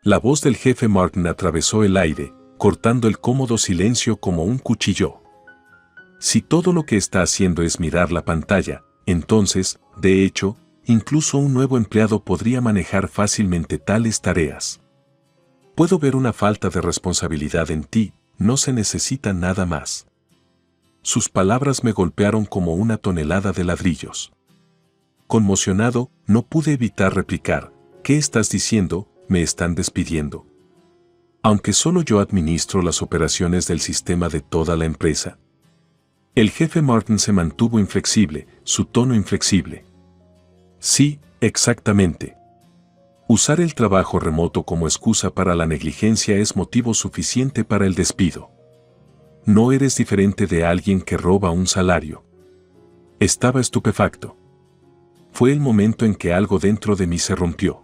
La voz del jefe Martin atravesó el aire, cortando el cómodo silencio como un cuchillo. Si todo lo que está haciendo es mirar la pantalla, entonces, de hecho, incluso un nuevo empleado podría manejar fácilmente tales tareas. Puedo ver una falta de responsabilidad en ti, no se necesita nada más. Sus palabras me golpearon como una tonelada de ladrillos. Conmocionado, no pude evitar replicar: ¿qué estás diciendo? ¿Me están despidiendo? Aunque solo yo administro las operaciones del sistema de toda la empresa. El jefe Martin se mantuvo inflexible, su tono inflexible. Sí, exactamente. Usar el trabajo remoto como excusa para la negligencia es motivo suficiente para el despido. No eres diferente de alguien que roba un salario. Estaba estupefacto. Fue el momento en que algo dentro de mí se rompió.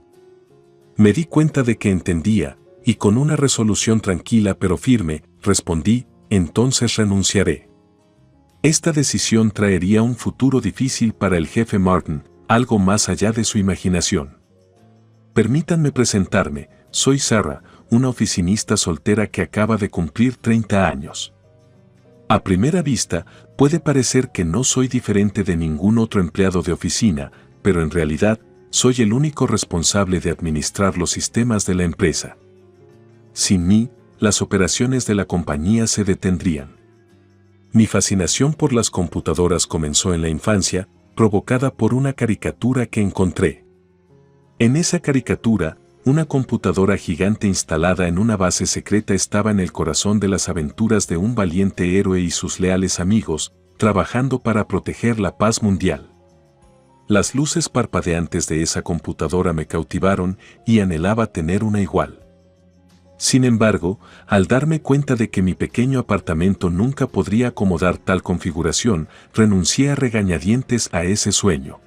Me di cuenta de que entendía, y con una resolución tranquila pero firme, respondí: entonces renunciaré. Esta decisión traería un futuro difícil para el jefe Martin, algo más allá de su imaginación. Permítanme presentarme, soy Sarah, una oficinista soltera que acaba de cumplir 30 años. A primera vista, puede parecer que no soy diferente de ningún otro empleado de oficina, pero en realidad, soy el único responsable de administrar los sistemas de la empresa. Sin mí, las operaciones de la compañía se detendrían. Mi fascinación por las computadoras comenzó en la infancia, provocada por una caricatura que encontré. En esa caricatura, una computadora gigante instalada en una base secreta estaba en el corazón de las aventuras de un valiente héroe y sus leales amigos, trabajando para proteger la paz mundial. Las luces parpadeantes de esa computadora me cautivaron y anhelaba tener una igual. Sin embargo, al darme cuenta de que mi pequeño apartamento nunca podría acomodar tal configuración, renuncié a regañadientes a ese sueño.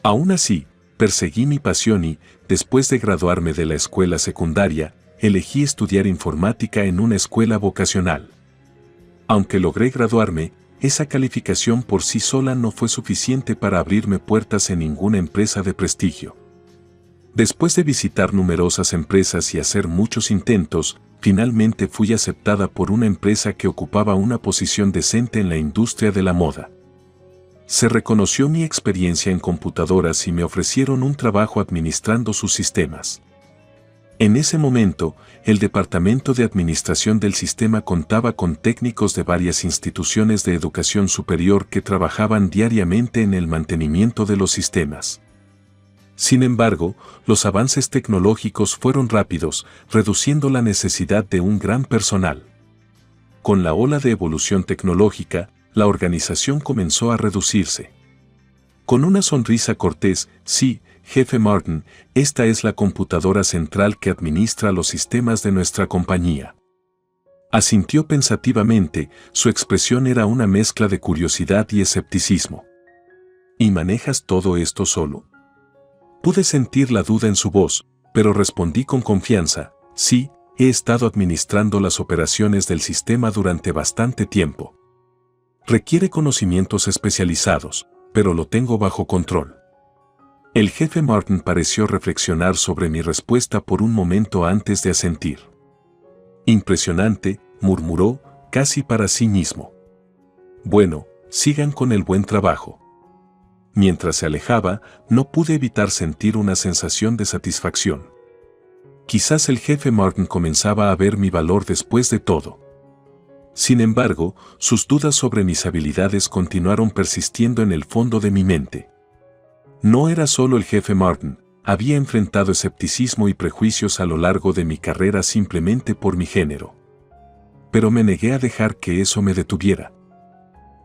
Aún así, perseguí mi pasión y, después de graduarme de la escuela secundaria, elegí estudiar informática en una escuela vocacional. Aunque logré graduarme, esa calificación por sí sola no fue suficiente para abrirme puertas en ninguna empresa de prestigio. Después de visitar numerosas empresas y hacer muchos intentos, finalmente fui aceptada por una empresa que ocupaba una posición decente en la industria de la moda. Se reconoció mi experiencia en computadoras y me ofrecieron un trabajo administrando sus sistemas. En ese momento, el Departamento de Administración del Sistema contaba con técnicos de varias instituciones de educación superior que trabajaban diariamente en el mantenimiento de los sistemas. Sin embargo, los avances tecnológicos fueron rápidos, reduciendo la necesidad de un gran personal. Con la ola de evolución tecnológica, la organización comenzó a reducirse. Con una sonrisa cortés: sí, jefe Martin, esta es la computadora central que administra los sistemas de nuestra compañía. Asintió pensativamente, su expresión era una mezcla de curiosidad y escepticismo. ¿Y manejas todo esto solo? Pude sentir la duda en su voz, pero respondí con confianza: sí, he estado administrando las operaciones del sistema durante bastante tiempo. Requiere conocimientos especializados, pero lo tengo bajo control. El jefe Martin pareció reflexionar sobre mi respuesta por un momento antes de asentir. Impresionante, murmuró, casi para sí mismo. Bueno, sigan con el buen trabajo. Mientras se alejaba, no pude evitar sentir una sensación de satisfacción. Quizás el jefe Martin comenzaba a ver mi valor después de todo. Sin embargo, sus dudas sobre mis habilidades continuaron persistiendo en el fondo de mi mente. No era solo el jefe Martin, había enfrentado escepticismo y prejuicios a lo largo de mi carrera simplemente por mi género. Pero me negué a dejar que eso me detuviera.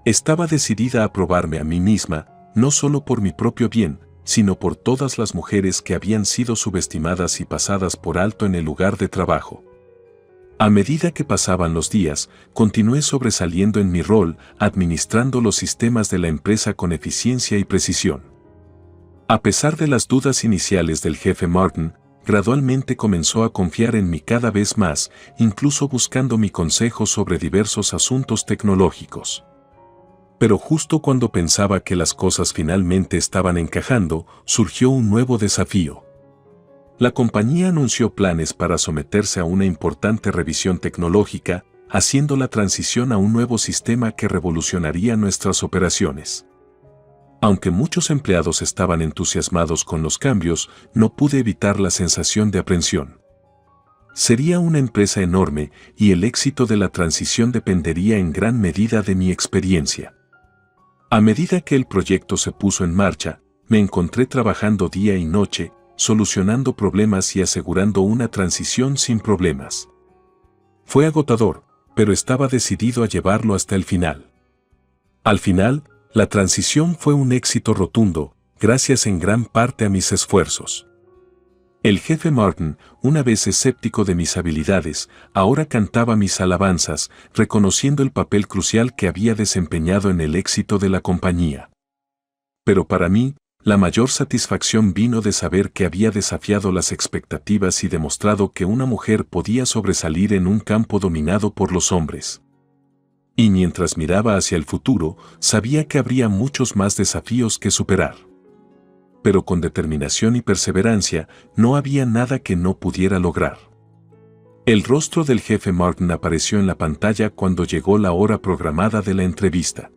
Estaba decidida a probarme a mí misma, no solo por mi propio bien, sino por todas las mujeres que habían sido subestimadas y pasadas por alto en el lugar de trabajo. A medida que pasaban los días, continué sobresaliendo en mi rol, administrando los sistemas de la empresa con eficiencia y precisión. A pesar de las dudas iniciales del jefe Martin, gradualmente comenzó a confiar en mí cada vez más, incluso buscando mi consejo sobre diversos asuntos tecnológicos. Pero justo cuando pensaba que las cosas finalmente estaban encajando, surgió un nuevo desafío. La compañía anunció planes para someterse a una importante revisión tecnológica, haciendo la transición a un nuevo sistema que revolucionaría nuestras operaciones. Aunque muchos empleados estaban entusiasmados con los cambios, no pude evitar la sensación de aprensión. Sería una empresa enorme y el éxito de la transición dependería en gran medida de mi experiencia. A medida que el proyecto se puso en marcha, me encontré trabajando día y noche, solucionando problemas y asegurando una transición sin problemas. Fue agotador, pero estaba decidido a llevarlo hasta el final. Al final, la transición fue un éxito rotundo, gracias en gran parte a mis esfuerzos. El jefe Martin, una vez escéptico de mis habilidades, ahora cantaba mis alabanzas, reconociendo el papel crucial que había desempeñado en el éxito de la compañía. Pero para mí, la mayor satisfacción vino de saber que había desafiado las expectativas y demostrado que una mujer podía sobresalir en un campo dominado por los hombres. Y mientras miraba hacia el futuro, sabía que habría muchos más desafíos que superar. Pero con determinación y perseverancia, no había nada que no pudiera lograr. El rostro del jefe Martin apareció en la pantalla cuando llegó la hora programada de la entrevista.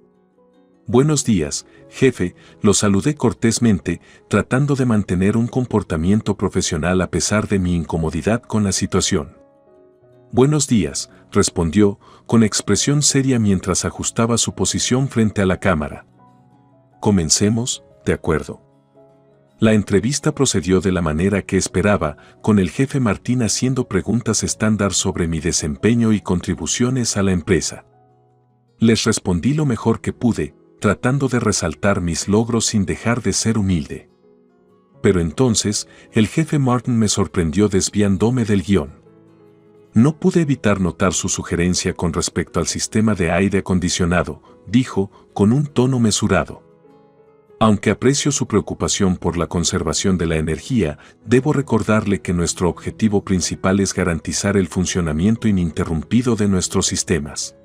«Buenos días, jefe», lo saludé cortésmente, tratando de mantener un comportamiento profesional a pesar de mi incomodidad con la situación. «Buenos días», respondió, con expresión seria mientras ajustaba su posición frente a la cámara. «Comencemos, ¿de acuerdo?». La entrevista procedió de la manera que esperaba, con el jefe Martín haciendo preguntas estándar sobre mi desempeño y contribuciones a la empresa. Les respondí lo mejor que pude, tratando de resaltar mis logros sin dejar de ser humilde. Pero entonces, el jefe Martin me sorprendió desviándome del guión. No pude evitar notar su sugerencia con respecto al sistema de aire acondicionado, dijo, con un tono mesurado. Aunque aprecio su preocupación por la conservación de la energía, debo recordarle que nuestro objetivo principal es garantizar el funcionamiento ininterrumpido de nuestros sistemas.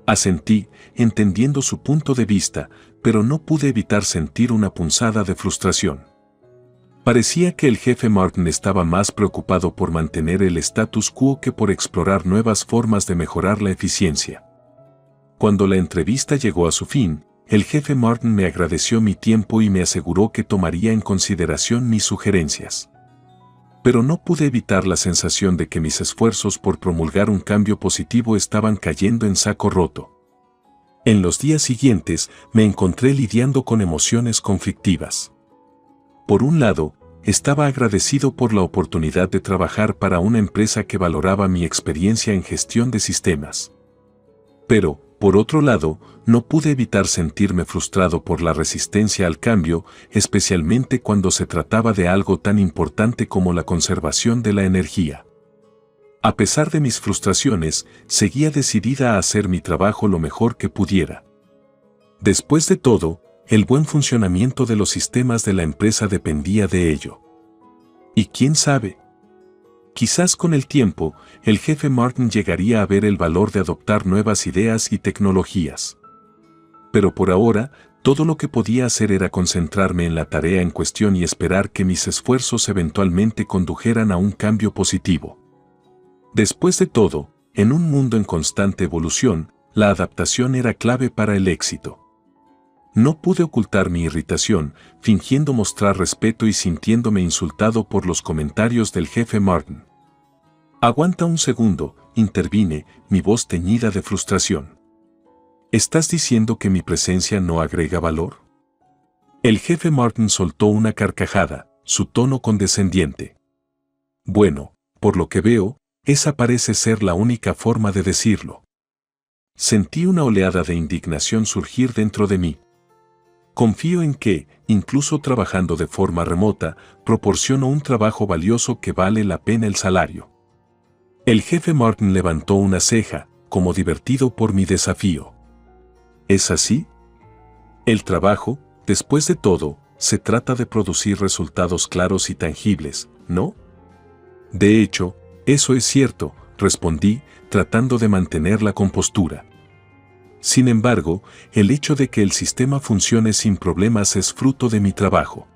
Asentí, entendiendo su punto de vista, pero no pude evitar sentir una punzada de frustración. Parecía que el jefe Martin estaba más preocupado por mantener el status quo que por explorar nuevas formas de mejorar la eficiencia. Cuando la entrevista llegó a su fin, el jefe Martin me agradeció mi tiempo y me aseguró que tomaría en consideración mis sugerencias. Pero no pude evitar la sensación de que mis esfuerzos por promulgar un cambio positivo estaban cayendo en saco roto. En los días siguientes, me encontré lidiando con emociones conflictivas. Por un lado, estaba agradecido por la oportunidad de trabajar para una empresa que valoraba mi experiencia en gestión de sistemas. Pero, por otro lado, no pude evitar sentirme frustrado por la resistencia al cambio, especialmente cuando se trataba de algo tan importante como la conservación de la energía. A pesar de mis frustraciones, seguía decidida a hacer mi trabajo lo mejor que pudiera. Después de todo, el buen funcionamiento de los sistemas de la empresa dependía de ello. Y quién sabe, quizás con el tiempo, el jefe Martin llegaría a ver el valor de adoptar nuevas ideas y tecnologías. Pero por ahora, todo lo que podía hacer era concentrarme en la tarea en cuestión y esperar que mis esfuerzos eventualmente condujeran a un cambio positivo. Después de todo, en un mundo en constante evolución, la adaptación era clave para el éxito. No pude ocultar mi irritación, fingiendo mostrar respeto y sintiéndome insultado por los comentarios del jefe Martin. «Aguanta un segundo», intervine, mi voz teñida de frustración. «¿Estás diciendo que mi presencia no agrega valor?». El jefe Martin soltó una carcajada, su tono condescendiente. «Bueno, por lo que veo, esa parece ser la única forma de decirlo». Sentí una oleada de indignación surgir dentro de mí. Confío en que, incluso trabajando de forma remota, proporciono un trabajo valioso que vale la pena el salario. El jefe Martin levantó una ceja, como divertido por mi desafío. ¿Es así? El trabajo, después de todo, se trata de producir resultados claros y tangibles, ¿no? De hecho, eso es cierto, respondí, tratando de mantener la compostura. Sin embargo, el hecho de que el sistema funcione sin problemas es fruto de mi trabajo.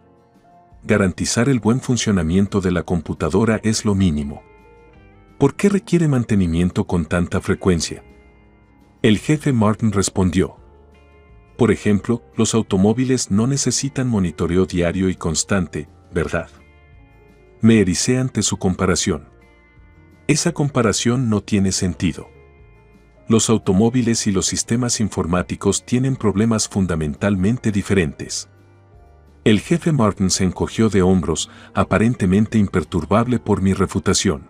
garantizar el buen funcionamiento de la computadora es lo mínimo. ¿Por qué requiere mantenimiento con tanta frecuencia? El jefe Martin respondió. Por ejemplo, los automóviles no necesitan monitoreo diario y constante, ¿verdad? Me ericé ante su comparación. Esa comparación no tiene sentido. Los automóviles y los sistemas informáticos tienen problemas fundamentalmente diferentes. El jefe Martin se encogió de hombros, aparentemente imperturbable por mi refutación.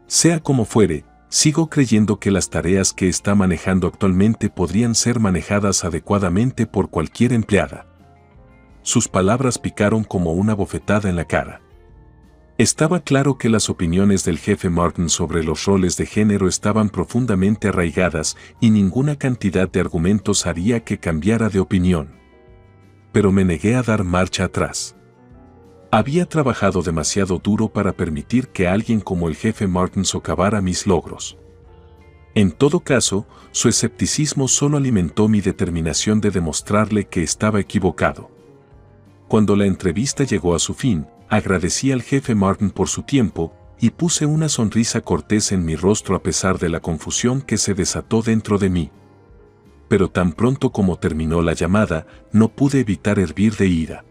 Sea como fuere, sigo creyendo que las tareas que está manejando actualmente podrían ser manejadas adecuadamente por cualquier empleada. Sus palabras picaron como una bofetada en la cara. Estaba claro que las opiniones del jefe Martin sobre los roles de género estaban profundamente arraigadas y ninguna cantidad de argumentos haría que cambiara de opinión. Pero me negué a dar marcha atrás. Había trabajado demasiado duro para permitir que alguien como el jefe Martin socavara mis logros. En todo caso, su escepticismo solo alimentó mi determinación de demostrarle que estaba equivocado. Cuando la entrevista llegó a su fin, agradecí al jefe Martin por su tiempo y puse una sonrisa cortés en mi rostro a pesar de la confusión que se desató dentro de mí. Pero tan pronto como terminó la llamada, no pude evitar hervir de ira.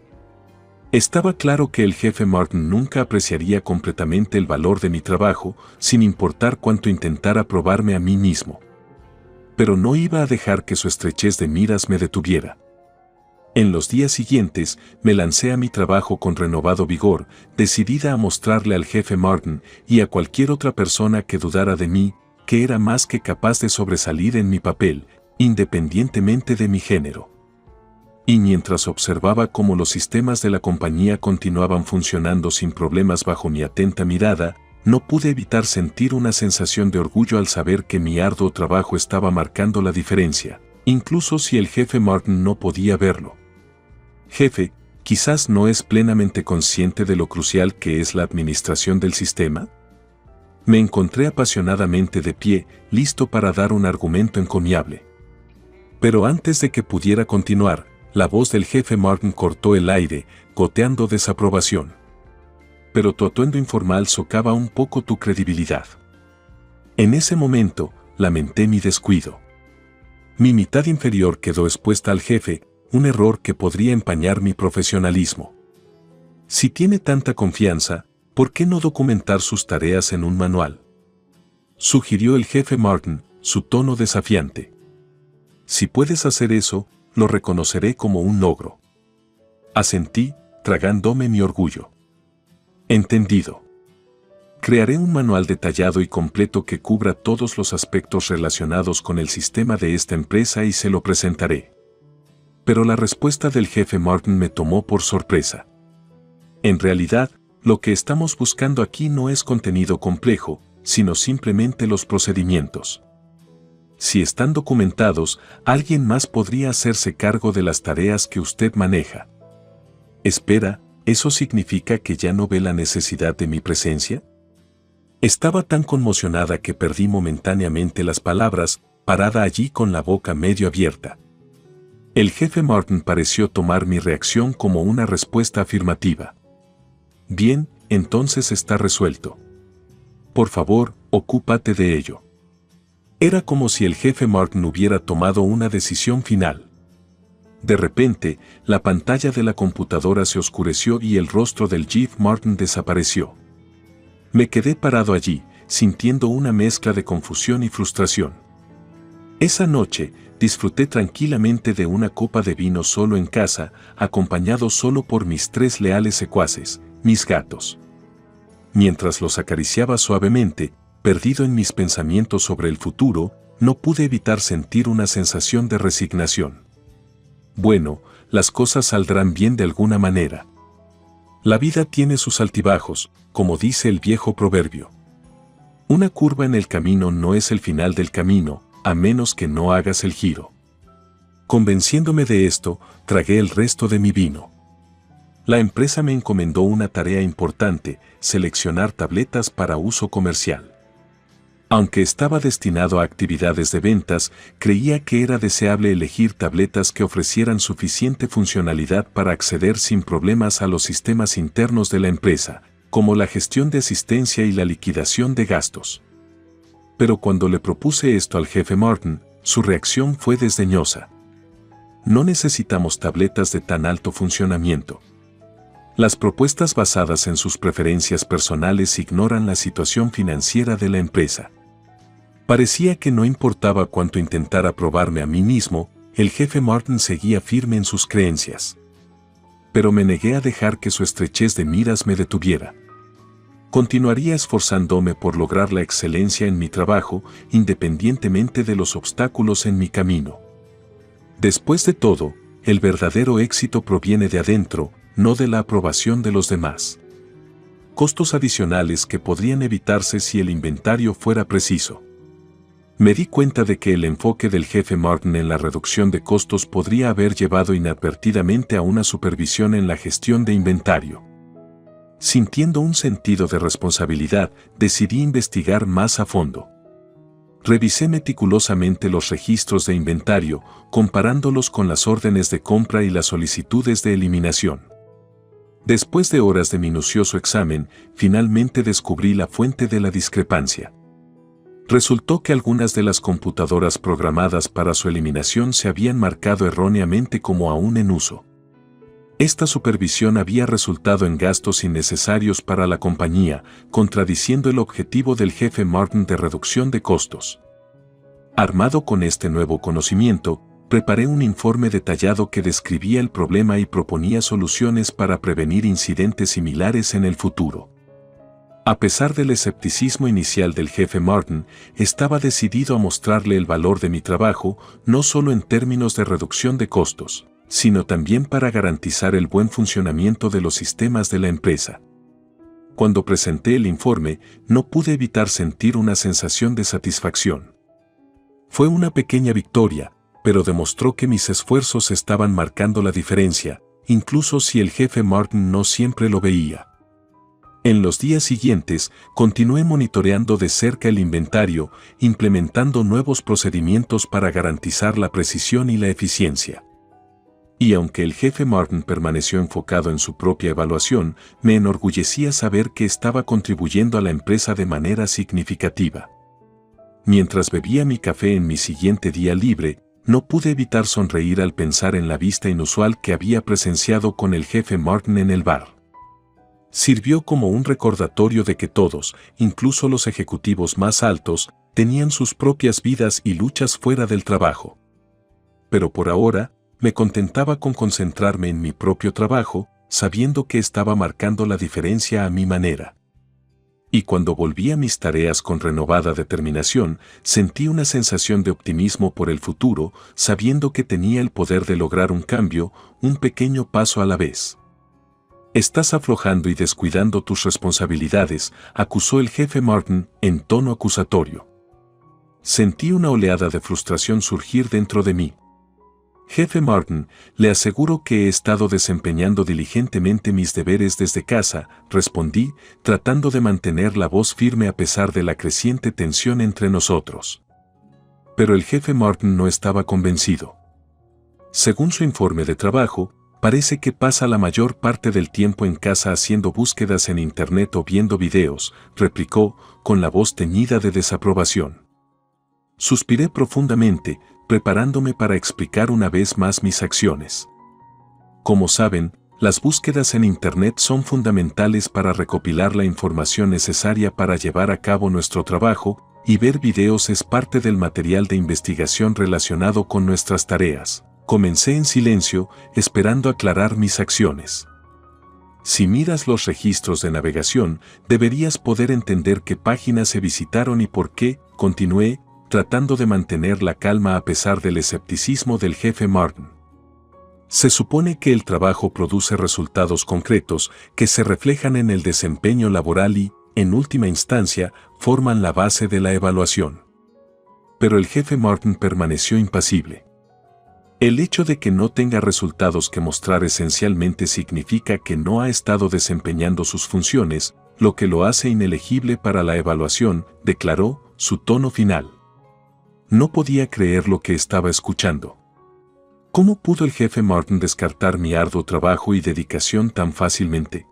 Estaba claro que el jefe Martin nunca apreciaría completamente el valor de mi trabajo, sin importar cuánto intentara probarme a mí mismo. Pero no iba a dejar que su estrechez de miras me detuviera. En los días siguientes, me lancé a mi trabajo con renovado vigor, decidida a mostrarle al jefe Martin y a cualquier otra persona que dudara de mí, que era más que capaz de sobresalir en mi papel, independientemente de mi género. Y mientras observaba cómo los sistemas de la compañía continuaban funcionando sin problemas bajo mi atenta mirada, no pude evitar sentir una sensación de orgullo al saber que mi arduo trabajo estaba marcando la diferencia, incluso si el jefe Martin no podía verlo. Jefe, quizás no es plenamente consciente de lo crucial que es la administración del sistema. Me encontré apasionadamente de pie, listo para dar un argumento encomiable. Pero antes de que pudiera continuar, la voz del jefe Martin cortó el aire, goteando desaprobación. Pero tu atuendo informal socava un poco tu credibilidad. En ese momento, lamenté mi descuido. Mi mitad inferior quedó expuesta al jefe, un error que podría empañar mi profesionalismo. Si tiene tanta confianza, ¿por qué no documentar sus tareas en un manual? Sugirió el jefe Martin, su tono desafiante. Si puedes hacer eso, lo reconoceré como un logro. Asentí, tragándome mi orgullo. Entendido. Crearé un manual detallado y completo que cubra todos los aspectos relacionados con el sistema de esta empresa y se lo presentaré. Pero la respuesta del jefe Martin me tomó por sorpresa. En realidad, lo que estamos buscando aquí no es contenido complejo, sino simplemente los procedimientos. Si están documentados, alguien más podría hacerse cargo de las tareas que usted maneja. Espera, ¿eso significa que ya no ve la necesidad de mi presencia? Estaba tan conmocionada que perdí momentáneamente las palabras, parada allí con la boca medio abierta. El jefe Martin pareció tomar mi reacción como una respuesta afirmativa. Bien, entonces está resuelto. Por favor, ocúpate de ello. Era como si el jefe Martin hubiera tomado una decisión final. De repente, la pantalla de la computadora se oscureció y el rostro del jefe Martin desapareció. Me quedé parado allí, sintiendo una mezcla de confusión y frustración. Esa noche, disfruté tranquilamente de una copa de vino solo en casa, acompañado solo por mis 3 leales secuaces, mis gatos. Mientras los acariciaba suavemente, perdido en mis pensamientos sobre el futuro, no pude evitar sentir una sensación de resignación. Bueno, las cosas saldrán bien de alguna manera. La vida tiene sus altibajos, como dice el viejo proverbio. Una curva en el camino no es el final del camino, a menos que no hagas el giro. Convenciéndome de esto, tragué el resto de mi vino. La empresa me encomendó una tarea importante, seleccionar tabletas para uso comercial. Aunque estaba destinado a actividades de ventas, creía que era deseable elegir tabletas que ofrecieran suficiente funcionalidad para acceder sin problemas a los sistemas internos de la empresa, como la gestión de asistencia y la liquidación de gastos. Pero cuando le propuse esto al jefe Martin, su reacción fue desdeñosa. No necesitamos tabletas de tan alto funcionamiento. Las propuestas basadas en sus preferencias personales ignoran la situación financiera de la empresa. Parecía que no importaba cuánto intentara probarme a mí mismo, el jefe Martin seguía firme en sus creencias. Pero me negué a dejar que su estrechez de miras me detuviera. Continuaría esforzándome por lograr la excelencia en mi trabajo, independientemente de los obstáculos en mi camino. Después de todo, el verdadero éxito proviene de adentro, no de la aprobación de los demás. Costos adicionales que podrían evitarse si el inventario fuera preciso. Me di cuenta de que el enfoque del jefe Martin en la reducción de costos podría haber llevado inadvertidamente a una supervisión en la gestión de inventario. Sintiendo un sentido de responsabilidad, decidí investigar más a fondo. Revisé meticulosamente los registros de inventario, comparándolos con las órdenes de compra y las solicitudes de eliminación. Después de horas de minucioso examen, finalmente descubrí la fuente de la discrepancia. Resultó que algunas de las computadoras programadas para su eliminación se habían marcado erróneamente como aún en uso. Esta supervisión había resultado en gastos innecesarios para la compañía, contradiciendo el objetivo del jefe Martin de reducción de costos. Armado con este nuevo conocimiento, preparé un informe detallado que describía el problema y proponía soluciones para prevenir incidentes similares en el futuro. A pesar del escepticismo inicial del jefe Martin, estaba decidido a mostrarle el valor de mi trabajo, no solo en términos de reducción de costos, sino también para garantizar el buen funcionamiento de los sistemas de la empresa. Cuando presenté el informe, no pude evitar sentir una sensación de satisfacción. Fue una pequeña victoria, pero demostró que mis esfuerzos estaban marcando la diferencia, incluso si el jefe Martin no siempre lo veía. En los días siguientes, continué monitoreando de cerca el inventario, implementando nuevos procedimientos para garantizar la precisión y la eficiencia. Y aunque el jefe Martin permaneció enfocado en su propia evaluación, me enorgullecía saber que estaba contribuyendo a la empresa de manera significativa. Mientras bebía mi café en mi siguiente día libre, no pude evitar sonreír al pensar en la vista inusual que había presenciado con el jefe Martin en el bar. Sirvió como un recordatorio de que todos, incluso los ejecutivos más altos, tenían sus propias vidas y luchas fuera del trabajo. Pero por ahora, me contentaba con concentrarme en mi propio trabajo, sabiendo que estaba marcando la diferencia a mi manera. Y cuando volví a mis tareas con renovada determinación, sentí una sensación de optimismo por el futuro, sabiendo que tenía el poder de lograr un cambio, un pequeño paso a la vez. «Estás aflojando y descuidando tus responsabilidades», acusó el jefe Martin en tono acusatorio. Sentí una oleada de frustración surgir dentro de mí. «Jefe Martin, le aseguro que he estado desempeñando diligentemente mis deberes desde casa», respondí, tratando de mantener la voz firme a pesar de la creciente tensión entre nosotros. Pero el jefe Martin no estaba convencido. Según su informe de trabajo, parece que pasa la mayor parte del tiempo en casa haciendo búsquedas en internet o viendo videos, replicó, con la voz teñida de desaprobación. Suspiré profundamente, preparándome para explicar una vez más mis acciones. Como saben, las búsquedas en internet son fundamentales para recopilar la información necesaria para llevar a cabo nuestro trabajo, y ver videos es parte del material de investigación relacionado con nuestras tareas. Comencé en silencio, esperando aclarar mis acciones. Si miras los registros de navegación, deberías poder entender qué páginas se visitaron y por qué, continué, tratando de mantener la calma a pesar del escepticismo del jefe Martin. Se supone que el trabajo produce resultados concretos que se reflejan en el desempeño laboral y, en última instancia, forman la base de la evaluación. Pero el jefe Martin permaneció impasible. El hecho de que no tenga resultados que mostrar esencialmente significa que no ha estado desempeñando sus funciones, lo que lo hace inelegible para la evaluación, declaró, su tono final. No podía creer lo que estaba escuchando. ¿Cómo pudo el jefe Martin descartar mi arduo trabajo y dedicación tan fácilmente?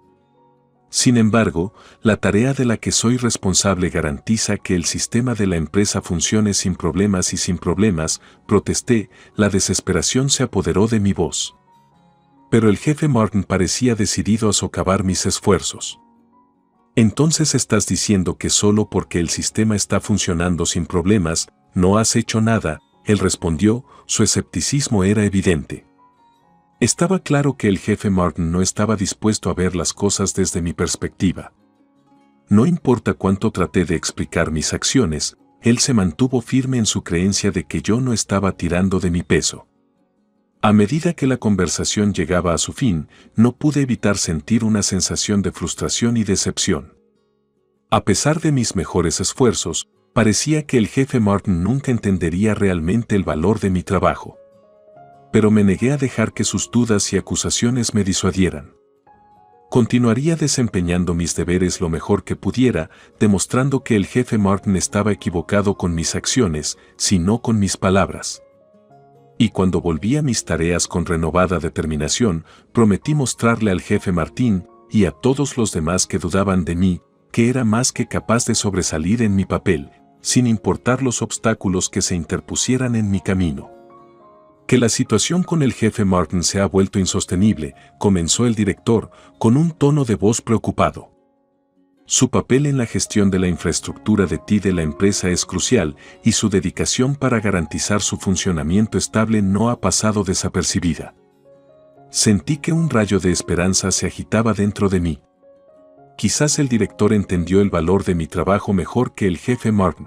Sin embargo, la tarea de la que soy responsable garantiza que el sistema de la empresa funcione sin problemas, protesté, la desesperación se apoderó de mi voz. Pero el jefe Martin parecía decidido a socavar mis esfuerzos. Entonces estás diciendo que solo porque el sistema está funcionando sin problemas, no has hecho nada, él respondió, su escepticismo era evidente. Estaba claro que el jefe Martin no estaba dispuesto a ver las cosas desde mi perspectiva. No importa cuánto traté de explicar mis acciones, él se mantuvo firme en su creencia de que yo no estaba tirando de mi peso. A medida que la conversación llegaba a su fin, no pude evitar sentir una sensación de frustración y decepción. A pesar de mis mejores esfuerzos, parecía que el jefe Martin nunca entendería realmente el valor de mi trabajo. Pero me negué a dejar que sus dudas y acusaciones me disuadieran. Continuaría desempeñando mis deberes lo mejor que pudiera, demostrando que el jefe Martin estaba equivocado con mis acciones, sino con mis palabras. Y cuando volví a mis tareas con renovada determinación, prometí mostrarle al jefe Martín y a todos los demás que dudaban de mí, que era más que capaz de sobresalir en mi papel, sin importar los obstáculos que se interpusieran en mi camino. Que la situación con el jefe Martin se ha vuelto insostenible, comenzó el director, con un tono de voz preocupado. Su papel en la gestión de la infraestructura de TI de la empresa es crucial y su dedicación para garantizar su funcionamiento estable no ha pasado desapercibida. Sentí que un rayo de esperanza se agitaba dentro de mí. Quizás el director entendió el valor de mi trabajo mejor que el jefe Martin.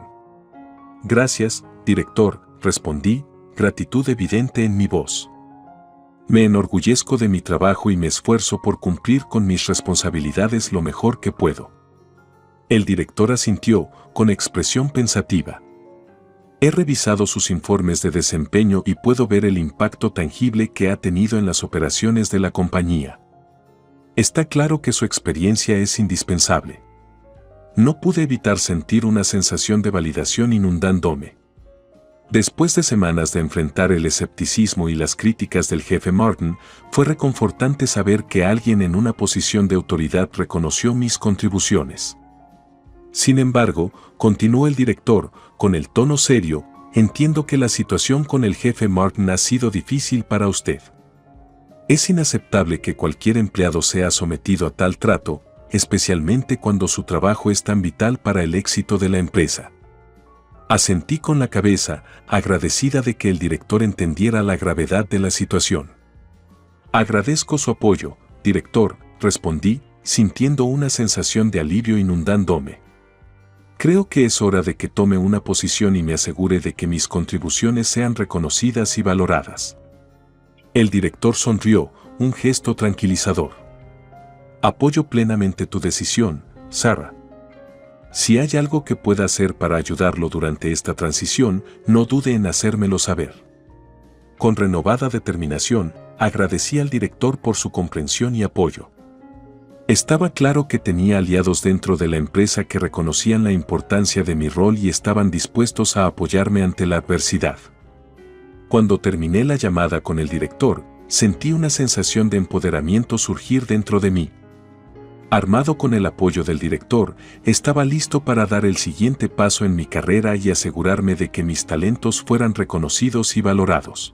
Gracias, director, respondí, gratitud evidente en mi voz. Me enorgullezco de mi trabajo y me esfuerzo por cumplir con mis responsabilidades lo mejor que puedo. El director asintió, con expresión pensativa. He revisado sus informes de desempeño y puedo ver el impacto tangible que ha tenido en las operaciones de la compañía. Está claro que su experiencia es indispensable. No pude evitar sentir una sensación de validación inundándome. Después de semanas de enfrentar el escepticismo y las críticas del jefe Martin, fue reconfortante saber que alguien en una posición de autoridad reconoció mis contribuciones. Sin embargo, continuó el director, con el tono serio, entiendo que la situación con el jefe Martin ha sido difícil para usted. Es inaceptable que cualquier empleado sea sometido a tal trato, especialmente cuando su trabajo es tan vital para el éxito de la empresa. Asentí con la cabeza, agradecida de que el director entendiera la gravedad de la situación. Agradezco su apoyo, director, respondí, sintiendo una sensación de alivio inundándome. Creo que es hora de que tome una posición y me asegure de que mis contribuciones sean reconocidas y valoradas. El director sonrió, un gesto tranquilizador. Apoyo plenamente tu decisión, Sarah. Si hay algo que pueda hacer para ayudarlo durante esta transición, no dude en hacérmelo saber. Con renovada determinación, agradecí al director por su comprensión y apoyo. Estaba claro que tenía aliados dentro de la empresa que reconocían la importancia de mi rol y estaban dispuestos a apoyarme ante la adversidad. Cuando terminé la llamada con el director, sentí una sensación de empoderamiento surgir dentro de mí. Armado con el apoyo del director, estaba listo para dar el siguiente paso en mi carrera y asegurarme de que mis talentos fueran reconocidos y valorados.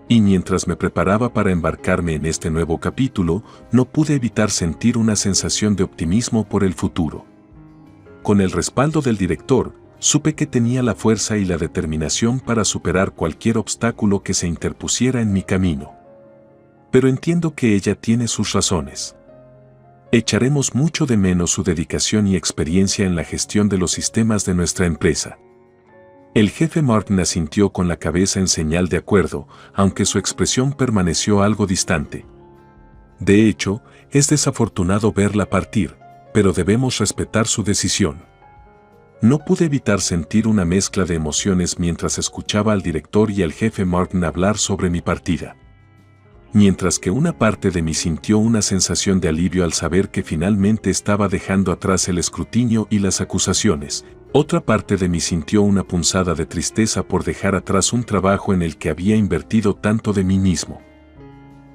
Y mientras me preparaba para embarcarme en este nuevo capítulo, no pude evitar sentir una sensación de optimismo por el futuro. Con el respaldo del director, supe que tenía la fuerza y la determinación para superar cualquier obstáculo que se interpusiera en mi camino. Pero entiendo que ella tiene sus razones. Echaremos mucho de menos su dedicación y experiencia en la gestión de los sistemas de nuestra empresa. El jefe Martin asintió con la cabeza en señal de acuerdo, aunque su expresión permaneció algo distante. De hecho, es desafortunado verla partir, pero debemos respetar su decisión. No pude evitar sentir una mezcla de emociones mientras escuchaba al director y al jefe Martin hablar sobre mi partida. Mientras que una parte de mí sintió una sensación de alivio al saber que finalmente estaba dejando atrás el escrutinio y las acusaciones, Otra parte de mí sintió una punzada de tristeza por dejar atrás un trabajo en el que había invertido tanto de mí mismo.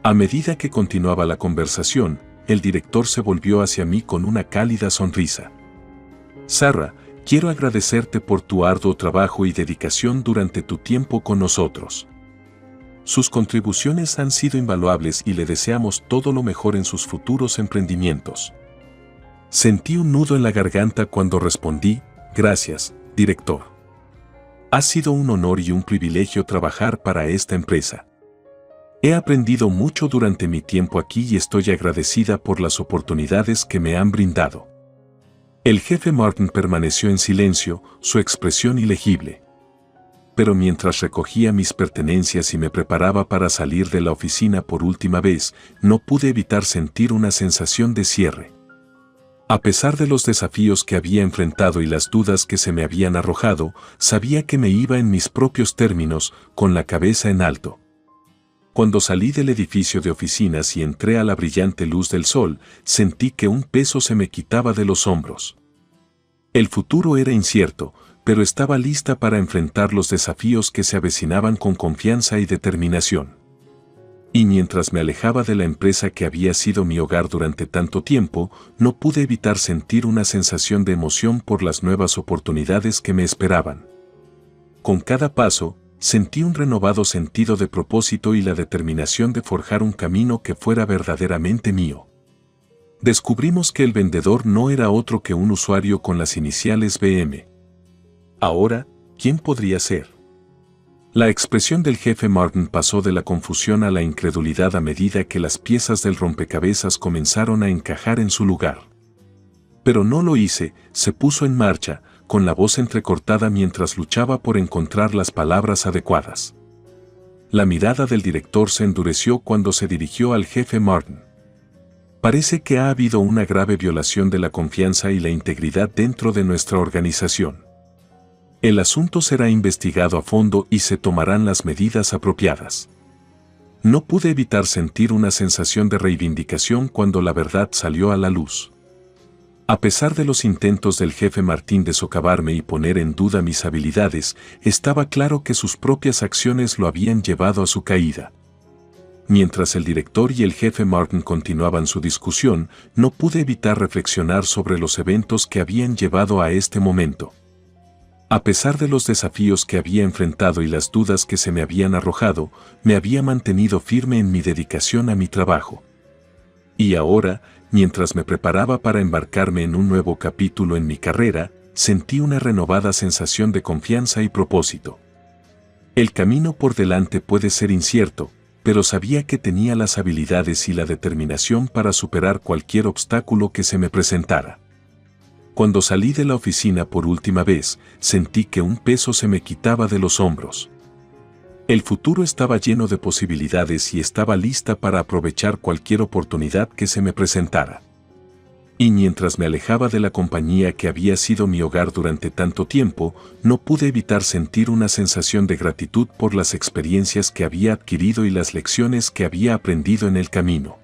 A medida que continuaba la conversación, el director se volvió hacia mí con una cálida sonrisa. Sarah, quiero agradecerte por tu arduo trabajo y dedicación durante tu tiempo con nosotros. Sus contribuciones han sido invaluables y le deseamos todo lo mejor en sus futuros emprendimientos. Sentí un nudo en la garganta cuando respondí, gracias, director. Ha sido un honor y un privilegio trabajar para esta empresa. He aprendido mucho durante mi tiempo aquí y estoy agradecida por las oportunidades que me han brindado. El jefe Martin permaneció en silencio, su expresión ilegible. Pero mientras recogía mis pertenencias y me preparaba para salir de la oficina por última vez, no pude evitar sentir una sensación de cierre. A pesar de los desafíos que había enfrentado y las dudas que se me habían arrojado, sabía que me iba en mis propios términos, con la cabeza en alto. Cuando salí del edificio de oficinas y entré a la brillante luz del sol, sentí que un peso se me quitaba de los hombros. El futuro era incierto, pero estaba lista para enfrentar los desafíos que se avecinaban con confianza y determinación. Y mientras me alejaba de la empresa que había sido mi hogar durante tanto tiempo, no pude evitar sentir una sensación de emoción por las nuevas oportunidades que me esperaban. Con cada paso, sentí un renovado sentido de propósito y la determinación de forjar un camino que fuera verdaderamente mío. Descubrimos que el vendedor no era otro que un usuario con las iniciales BM. Ahora, ¿quién podría ser? La expresión del jefe Martin pasó de la confusión a la incredulidad a medida que las piezas del rompecabezas comenzaron a encajar en su lugar. Pero no lo hice, se puso en marcha, con la voz entrecortada mientras luchaba por encontrar las palabras adecuadas. La mirada del director se endureció cuando se dirigió al jefe Martin. Parece que ha habido una grave violación de la confianza y la integridad dentro de nuestra organización. El asunto será investigado a fondo y se tomarán las medidas apropiadas. No pude evitar sentir una sensación de reivindicación cuando la verdad salió a la luz. A pesar de los intentos del jefe Martín de socavarme y poner en duda mis habilidades, estaba claro que sus propias acciones lo habían llevado a su caída. Mientras el director y el jefe Martin continuaban su discusión, no pude evitar reflexionar sobre los eventos que habían llevado a este momento. A pesar de los desafíos que había enfrentado y las dudas que se me habían arrojado, me había mantenido firme en mi dedicación a mi trabajo. Y ahora, mientras me preparaba para embarcarme en un nuevo capítulo en mi carrera, sentí una renovada sensación de confianza y propósito. El camino por delante puede ser incierto, pero sabía que tenía las habilidades y la determinación para superar cualquier obstáculo que se me presentara. Cuando salí de la oficina por última vez, sentí que un peso se me quitaba de los hombros. El futuro estaba lleno de posibilidades y estaba lista para aprovechar cualquier oportunidad que se me presentara. Y mientras me alejaba de la compañía que había sido mi hogar durante tanto tiempo, no pude evitar sentir una sensación de gratitud por las experiencias que había adquirido y las lecciones que había aprendido en el camino.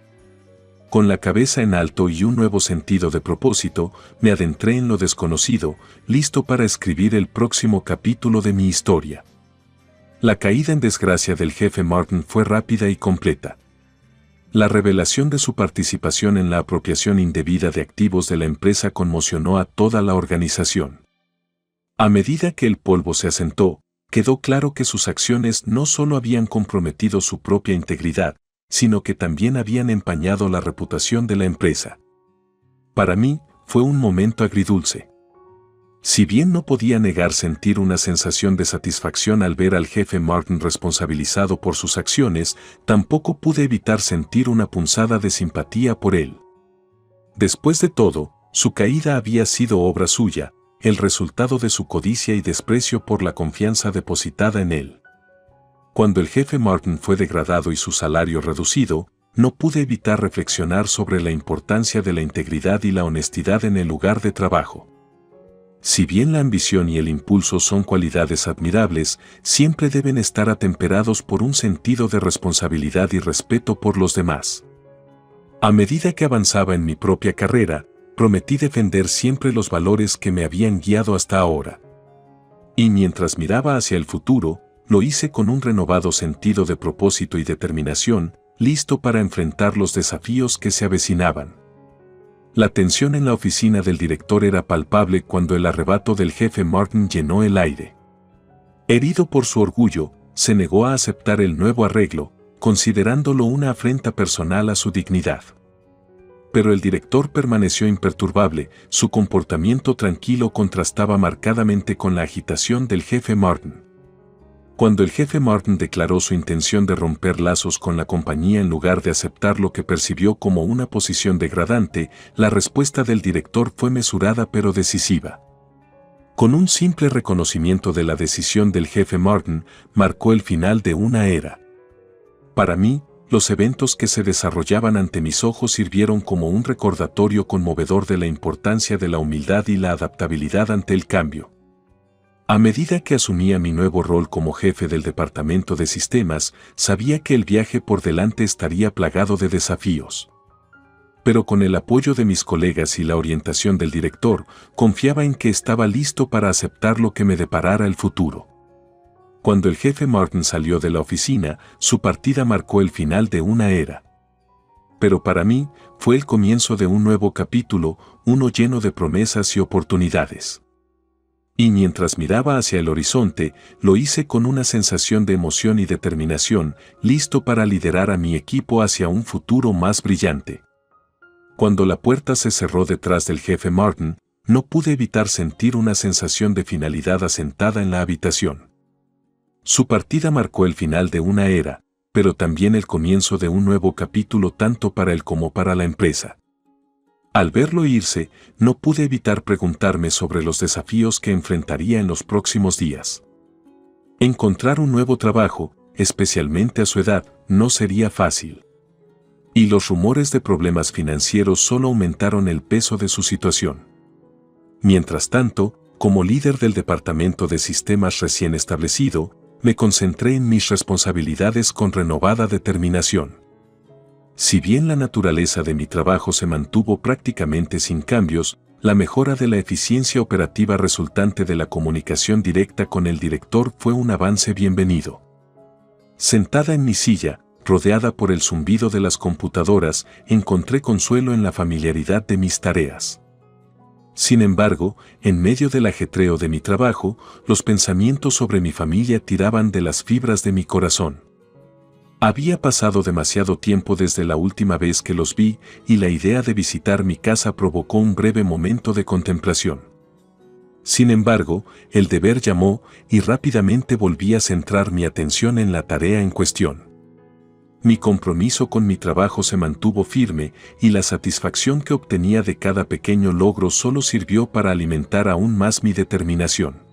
Con la cabeza en alto y un nuevo sentido de propósito, me adentré en lo desconocido, listo para escribir el próximo capítulo de mi historia. La caída en desgracia del jefe Martin fue rápida y completa. La revelación de su participación en la apropiación indebida de activos de la empresa conmocionó a toda la organización. A medida que el polvo se asentó, quedó claro que sus acciones no solo habían comprometido su propia integridad, sino que también habían empañado la reputación de la empresa. Para mí, fue un momento agridulce. Si bien no podía negar sentir una sensación de satisfacción al ver al jefe Martin responsabilizado por sus acciones, tampoco pude evitar sentir una punzada de simpatía por él. Después de todo, su caída había sido obra suya, el resultado de su codicia y desprecio por la confianza depositada en él. Cuando el jefe Martin fue degradado y su salario reducido, no pude evitar reflexionar sobre la importancia de la integridad y la honestidad en el lugar de trabajo. Si bien la ambición y el impulso son cualidades admirables, siempre deben estar atemperados por un sentido de responsabilidad y respeto por los demás. A medida que avanzaba en mi propia carrera, prometí defender siempre los valores que me habían guiado hasta ahora. Y mientras miraba hacia el futuro, lo hice con un renovado sentido de propósito y determinación, listo para enfrentar los desafíos que se avecinaban. La tensión en la oficina del director era palpable cuando el arrebato del jefe Martin llenó el aire. Herido por su orgullo, se negó a aceptar el nuevo arreglo, considerándolo una afrenta personal a su dignidad. Pero el director permaneció imperturbable, su comportamiento tranquilo contrastaba marcadamente con la agitación del jefe Martin. Cuando el jefe Martin declaró su intención de romper lazos con la compañía en lugar de aceptar lo que percibió como una posición degradante, la respuesta del director fue mesurada pero decisiva. Con un simple reconocimiento de la decisión del jefe Martin, marcó el final de una era. Para mí, los eventos que se desarrollaban ante mis ojos sirvieron como un recordatorio conmovedor de la importancia de la humildad y la adaptabilidad ante el cambio. A medida que asumía mi nuevo rol como jefe del departamento de sistemas, sabía que el viaje por delante estaría plagado de desafíos. Pero con el apoyo de mis colegas y la orientación del director, confiaba en que estaba listo para aceptar lo que me deparara el futuro. Cuando el jefe Martin salió de la oficina, su partida marcó el final de una era. Pero para mí, fue el comienzo de un nuevo capítulo, uno lleno de promesas y oportunidades. Y mientras miraba hacia el horizonte, lo hice con una sensación de emoción y determinación, listo para liderar a mi equipo hacia un futuro más brillante. Cuando la puerta se cerró detrás del jefe Martin, no pude evitar sentir una sensación de finalidad asentada en la habitación. Su partida marcó el final de una era, pero también el comienzo de un nuevo capítulo tanto para él como para la empresa. Al verlo irse, no pude evitar preguntarme sobre los desafíos que enfrentaría en los próximos días. Encontrar un nuevo trabajo, especialmente a su edad, no sería fácil. Y los rumores de problemas financieros solo aumentaron el peso de su situación. Mientras tanto, como líder del departamento de sistemas recién establecido, me concentré en mis responsabilidades con renovada determinación. Si bien la naturaleza de mi trabajo se mantuvo prácticamente sin cambios, la mejora de la eficiencia operativa resultante de la comunicación directa con el director fue un avance bienvenido. Sentada en mi silla, rodeada por el zumbido de las computadoras, encontré consuelo en la familiaridad de mis tareas. Sin embargo, en medio del ajetreo de mi trabajo, los pensamientos sobre mi familia tiraban de las fibras de mi corazón. Había pasado demasiado tiempo desde la última vez que los vi y la idea de visitar mi casa provocó un breve momento de contemplación. Sin embargo, el deber llamó y rápidamente volví a centrar mi atención en la tarea en cuestión. Mi compromiso con mi trabajo se mantuvo firme y la satisfacción que obtenía de cada pequeño logro solo sirvió para alimentar aún más mi determinación.